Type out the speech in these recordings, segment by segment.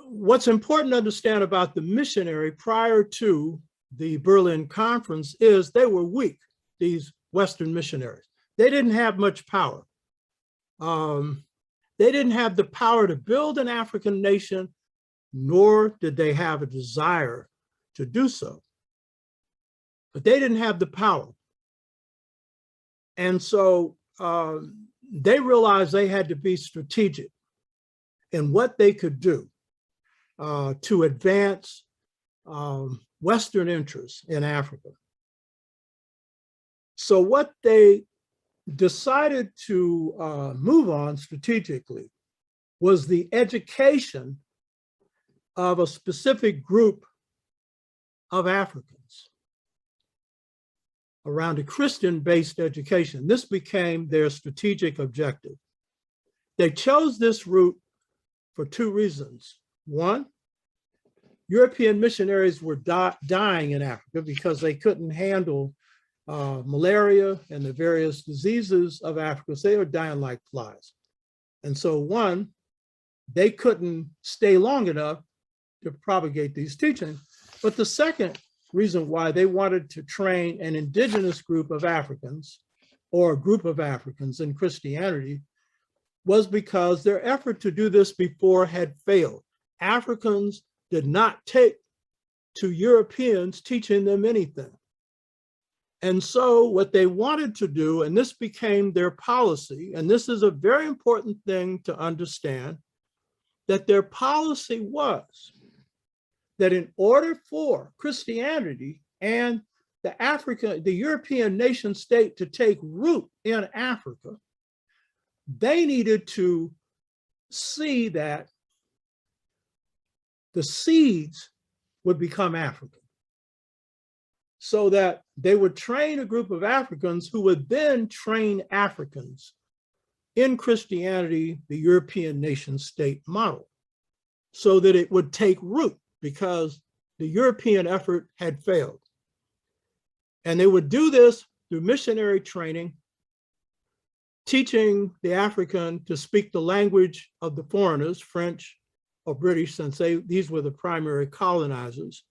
what's important to understand about the missionary prior to the Berlin Conference is they were weak, these Western missionaries. They didn't have much power. They didn't have the power to build an African nation, nor did they have a desire to do so. But they didn't have the power. And so they realized they had to be strategic in what they could do to advance Western interests in Africa. So what they decided to move on strategically was the education of a specific group of Africans around a Christian-based education. This became their strategic objective. They chose this route for two reasons. One, European missionaries were dying in Africa because they couldn't handle malaria and the various diseases of Africa. So they were dying like flies. And so one, they couldn't stay long enough to propagate these teachings. But the second reason why they wanted to train an indigenous group of Africans or a group of Africans in Christianity was because their effort to do this before had failed. Africans did not take to Europeans teaching them anything. And so what they wanted to do, and this became their policy, and this is a very important thing to understand, that their policy was that in order for Christianity and the European nation state to take root in Africa, they needed to see that the seeds would become African, so that they would train a group of Africans who would then train Africans in Christianity, the European nation state model, so that it would take root, because the European effort had failed. And they would do this through missionary training, teaching the African to speak the language of the foreigners, French or British, since these were the primary colonizers.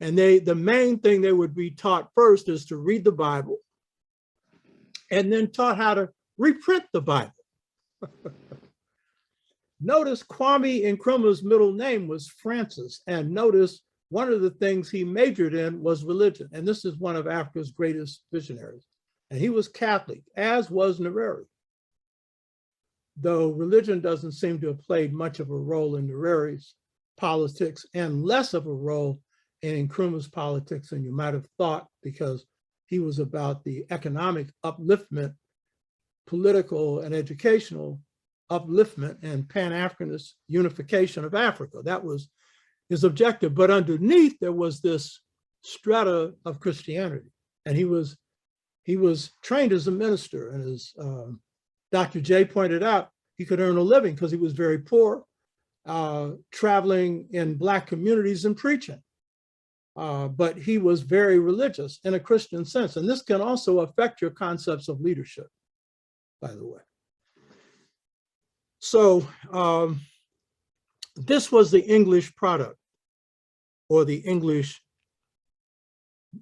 And the main thing they would be taught first is to read the Bible, and then taught how to reprint the Bible. Notice Kwame Nkrumah's middle name was Francis, and notice one of the things he majored in was religion. And this is one of Africa's greatest visionaries. And he was Catholic, as was Nyerere. Though religion doesn't seem to have played much of a role in Nyerere's politics, and less of a role in Nkrumah's politics than you might have thought, because he was about the economic upliftment, political and educational upliftment, and Pan-Africanist unification of Africa. That was his objective. But underneath there was this strata of Christianity. And he was trained as a minister, and as Dr. J pointed out, he could earn a living because he was very poor, traveling in Black communities and preaching. But he was very religious in a Christian sense. And this can also affect your concepts of leadership, by the way. So this was the English product, or the English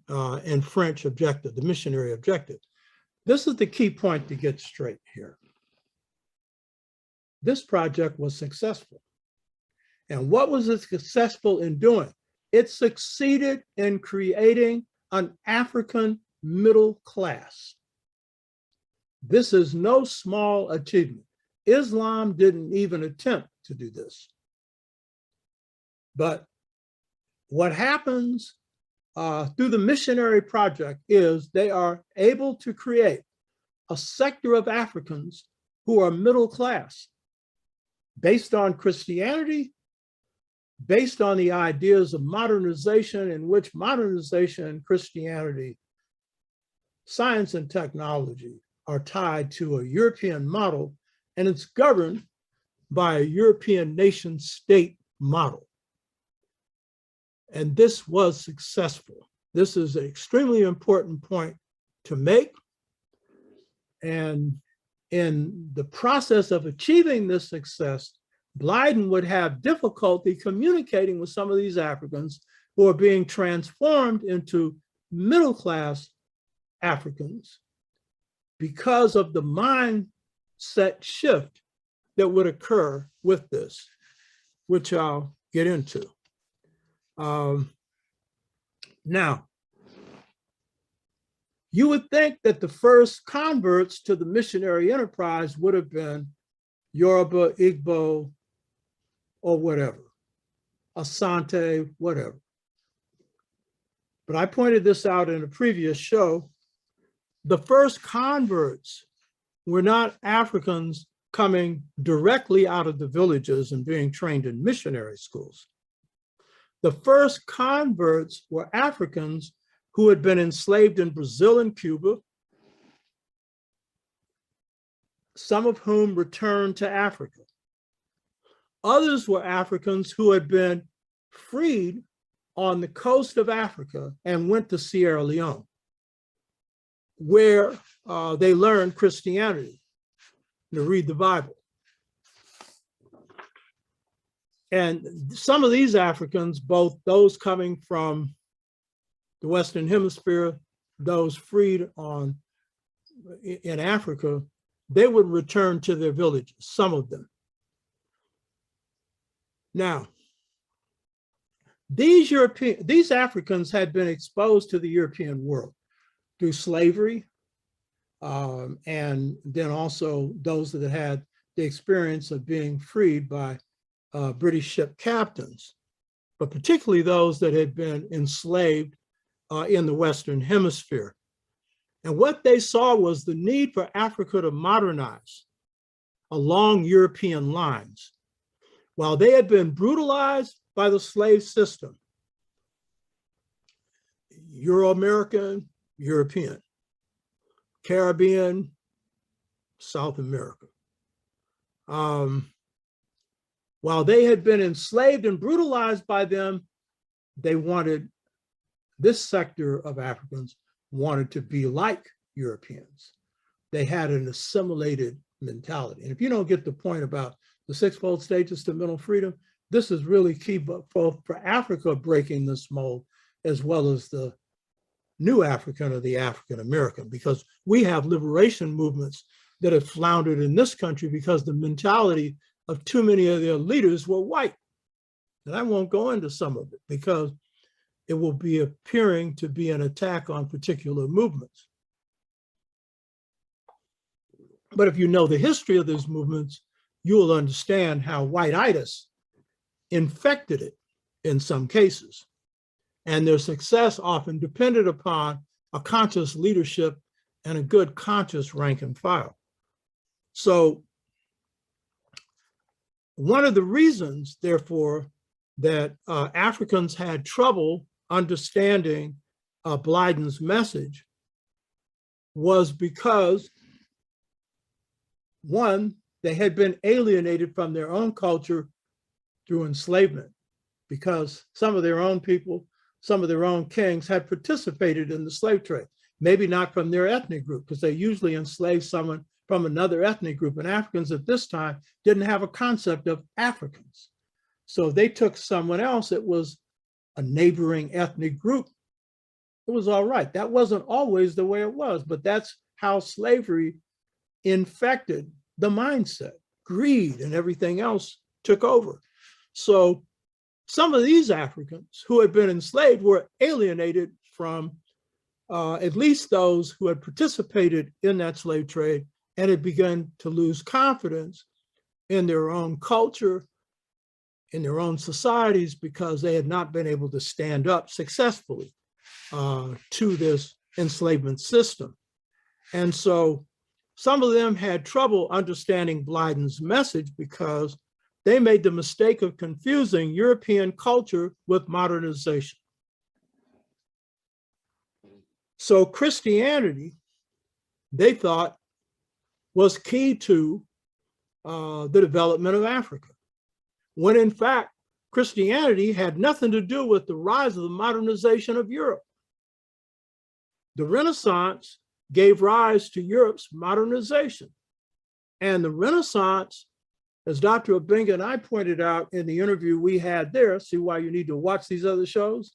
and French objective, the missionary objective. This is the key point to get straight here. This project was successful. And what was it successful in doing? It succeeded in creating an African middle class. This is no small achievement. Islam didn't even attempt to do this. But what happens through the missionary project is they are able to create a sector of Africans who are middle class, based on Christianity, based on the ideas of modernization, in which modernization and Christianity, science and technology are tied to a European model, and it's governed by a European nation state model. And this was successful. This is an extremely important point to make. And in the process of achieving this success, Blyden would have difficulty communicating with some of these Africans who are being transformed into middle-class Africans because of the mindset shift that would occur with this, which I'll get into. Now, you would think that the first converts to the missionary enterprise would have been Yoruba, Igbo, or whatever, Asante, whatever. But I pointed this out in a previous show. The first converts were not Africans coming directly out of the villages and being trained in missionary schools. The first converts were Africans who had been enslaved in Brazil and Cuba, some of whom returned to Africa. Others were Africans who had been freed on the coast of Africa and went to Sierra Leone, where they learned Christianity, to read the Bible. And some of these Africans, both those coming from the Western Hemisphere, those freed in Africa, they would return to their villages, some of them. Now, these Africans had been exposed to the European world through slavery, and then also those that had the experience of being freed by British ship captains, but particularly those that had been enslaved in the Western Hemisphere. And what they saw was the need for Africa to modernize along European lines. While they had been brutalized by the slave system, Euro-American, European, Caribbean, South America. While they had been enslaved and brutalized by them, this sector of Africans wanted to be like Europeans. They had an assimilated mentality. And if you don't get the point about the sixfold stages to mental freedom, this is really key both for Africa breaking this mold, as well as the new African or the African American, because we have liberation movements that have floundered in this country because the mentality of too many of their leaders were white. And I won't go into some of it because it will be appearing to be an attack on particular movements. But if you know the history of these movements, you will understand how whiteitis infected it in some cases. And their success often depended upon a conscious leadership and a good conscious rank and file. So one of the reasons, therefore, that Africans had trouble understanding Blyden's message was because, one, they had been alienated from their own culture through enslavement, because some of their own people, some of their own kings had participated in the slave trade, maybe not from their ethnic group, because they usually enslaved someone from another ethnic group. And Africans at this time didn't have a concept of Africans. So they took someone else that was a neighboring ethnic group. It was all right. That wasn't always the way it was, but that's how slavery infected the mindset. Greed and everything else took over. So some of these Africans who had been enslaved were alienated from at least those who had participated in that slave trade and had begun to lose confidence in their own culture, in their own societies, because they had not been able to stand up successfully to this enslavement system. And so some of them had trouble understanding Blyden's message because they made the mistake of confusing European culture with modernization. So Christianity, they thought, was key to the development of Africa, when in fact, Christianity had nothing to do with the rise of the modernization of Europe. The Renaissance gave rise to Europe's modernization. And the Renaissance As Dr. Obenga and I pointed out in the interview we had there, see why you need to watch these other shows?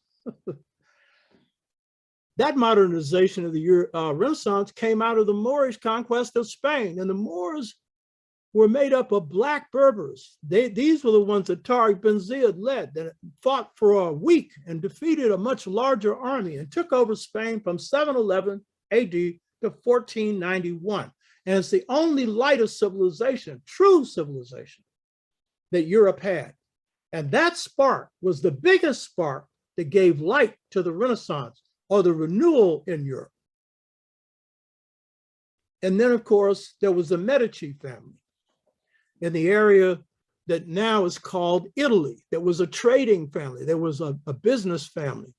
That modernization of the Renaissance came out of the Moorish conquest of Spain, and the Moors were made up of Black Berbers. These were the ones that Tariq bin Ziyad led, that fought for a week and defeated a much larger army and took over Spain from 711 AD to 1491. And it's the only light of civilization, true civilization, that Europe had. And that spark was the biggest spark that gave light to the Renaissance, or the renewal in Europe. And then, of course, there was the Medici family in the area that now is called Italy. There was a trading family. There was a business family.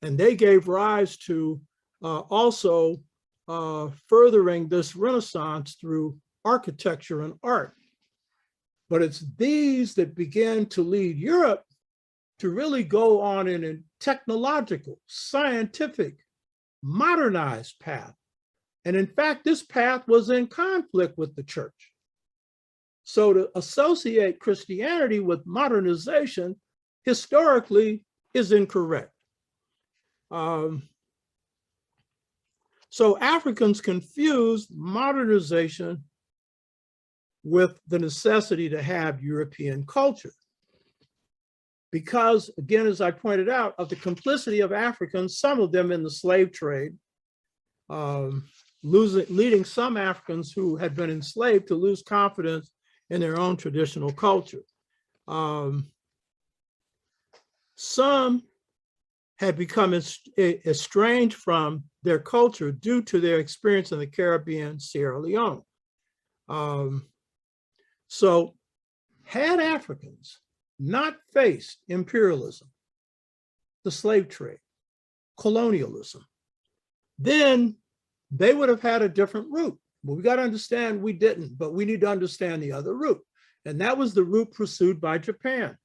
And they gave rise to also furthering this Renaissance through architecture and art. But it's these that began to lead Europe to really go on in a technological, scientific, modernized path. And in fact, this path was in conflict with the church. So to associate Christianity with modernization historically is incorrect. So Africans confused modernization with the necessity to have European culture. Because, again, as I pointed out, of the complicity of Africans, some of them in the slave trade, leading some Africans who had been enslaved to lose confidence in their own traditional culture. Some had become estranged from their culture due to their experience in the Caribbean, Sierra Leone. So had Africans not faced imperialism, the slave trade, colonialism, then they would have had a different route. But we got to understand we didn't, but we need to understand the other route. And that was the route pursued by Japan.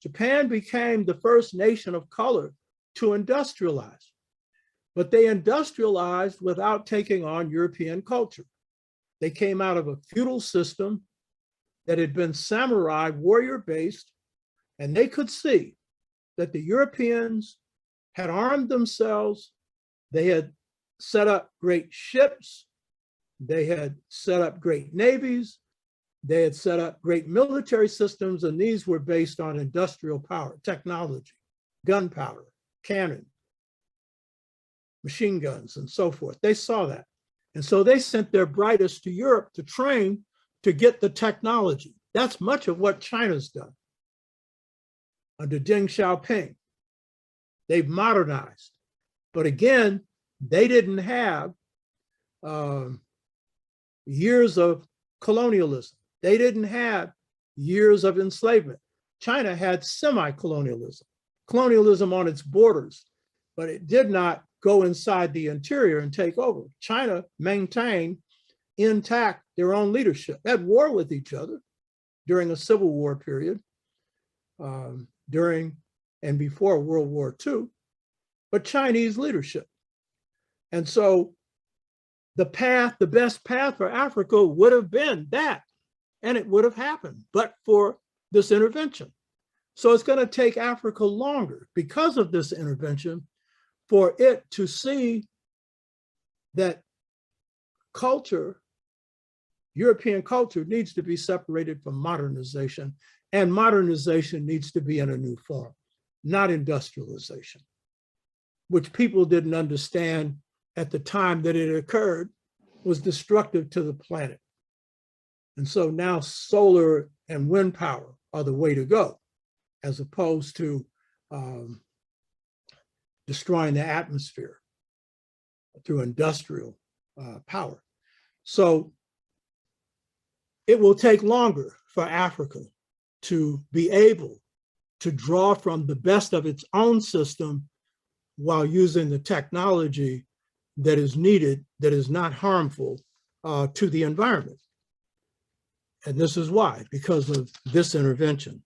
Japan became the first nation of color to industrialize, but they industrialized without taking on European culture. They came out of a feudal system that had been samurai warrior-based, and they could see that the Europeans had armed themselves. They had set up great ships. They had set up great navies. They had set up great military systems, and these were based on industrial power, technology, gunpowder, cannon, machine guns, and so forth. They saw that. And so they sent their brightest to Europe to train to get the technology. That's much of what China's done. Under Deng Xiaoping, they've modernized. But again, they didn't have years of colonialism. They didn't have years of enslavement. China had semi-colonialism, colonialism on its borders, but it did not go inside the interior and take over. China maintained intact their own leadership, at war with each other during a civil war period, during and before World War II, but Chinese leadership. And so the best path for Africa would have been that, and it would have happened, but for this intervention. So it's going to take Africa longer because of this intervention for it to see that culture, European culture, needs to be separated from modernization, and modernization needs to be in a new form, not industrialization, which people didn't understand at the time that it occurred was destructive to the planet. And so now solar and wind power are the way to go, as opposed to destroying the atmosphere through industrial power. So it will take longer for Africa to be able to draw from the best of its own system while using the technology that is needed, that is not harmful to the environment. And this is why, because of this intervention.